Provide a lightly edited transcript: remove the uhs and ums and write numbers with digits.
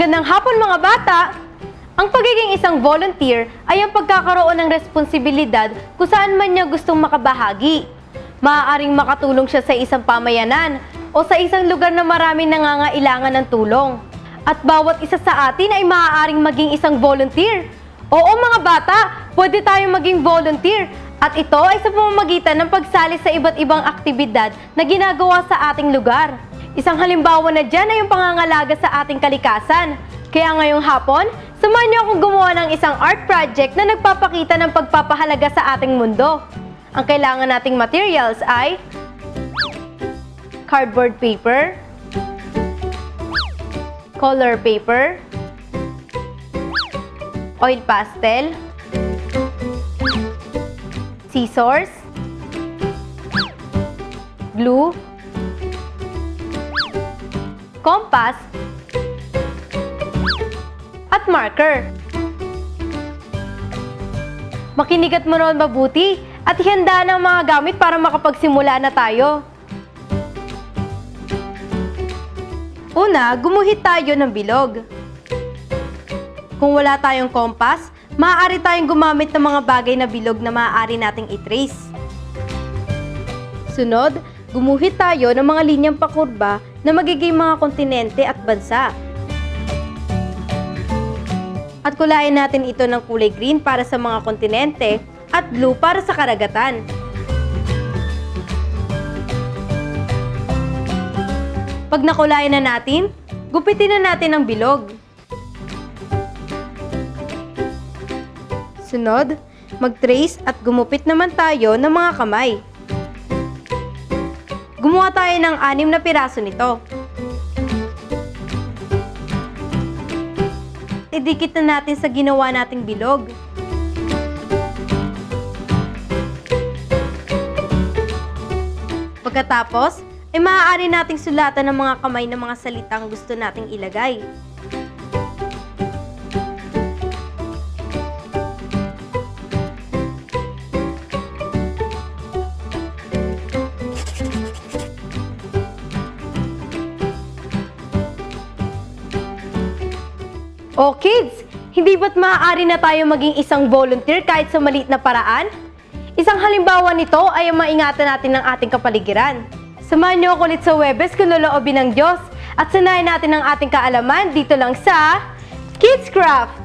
Magandang hapon mga bata! Ang pagiging isang volunteer ay ang pagkakaroon ng responsibilidad kung saan man niya gustong makabahagi. Maaaring makatulong siya sa isang pamayanan o sa isang lugar na maraming nangangailangan ng tulong. At bawat isa sa atin ay maaaring maging isang volunteer. Oo mga bata, pwede tayong maging volunteer. At ito ay sa pamamagitan ng pagsali sa iba't ibang aktibidad na ginagawa sa ating lugar. Isang halimbawa na dyan ay yung pangangalaga sa ating kalikasan. Kaya ngayong hapon, samahan niyo akong gumawa ng isang art project na nagpapakita ng pagpapahalaga sa ating mundo. Ang kailangan nating materials ay cardboard paper, color paper, oil pastel, scissors, glue, compass, at marker. Makinig at manood mabuti at ihanda ng mga gamit para makapagsimula na tayo. Una, gumuhit tayo ng bilog. Kung wala tayong compass, maaari tayong gumamit ng mga bagay na bilog na maaari nating i-trace. Sunod, gumuhit tayo ng mga linyang pakurba na magiging mga kontinente at bansa. At kulayan natin ito ng kulay green para sa mga kontinente at blue para sa karagatan. Pag nakulayan na natin, gupitin na natin ang bilog. Sunod, mag-trace at gumupit naman tayo ng mga kamay. Gumawa tayo ng 6 na piraso nito. Idikit na natin sa ginawa nating bilog. Pagkatapos, ay maaari nating sulatan ng mga kamay ng mga salitang gusto nating ilagay. Oh kids, hindi ba't maaari na tayo maging isang volunteer kahit sa maliit na paraan? Isang halimbawa nito ay ang maingatan natin ng ating kapaligiran. Samahan niyo ako ulit sa Webes kung loloobin ng Diyos at sanayin natin ang ating kaalaman dito lang sa Kids Craft!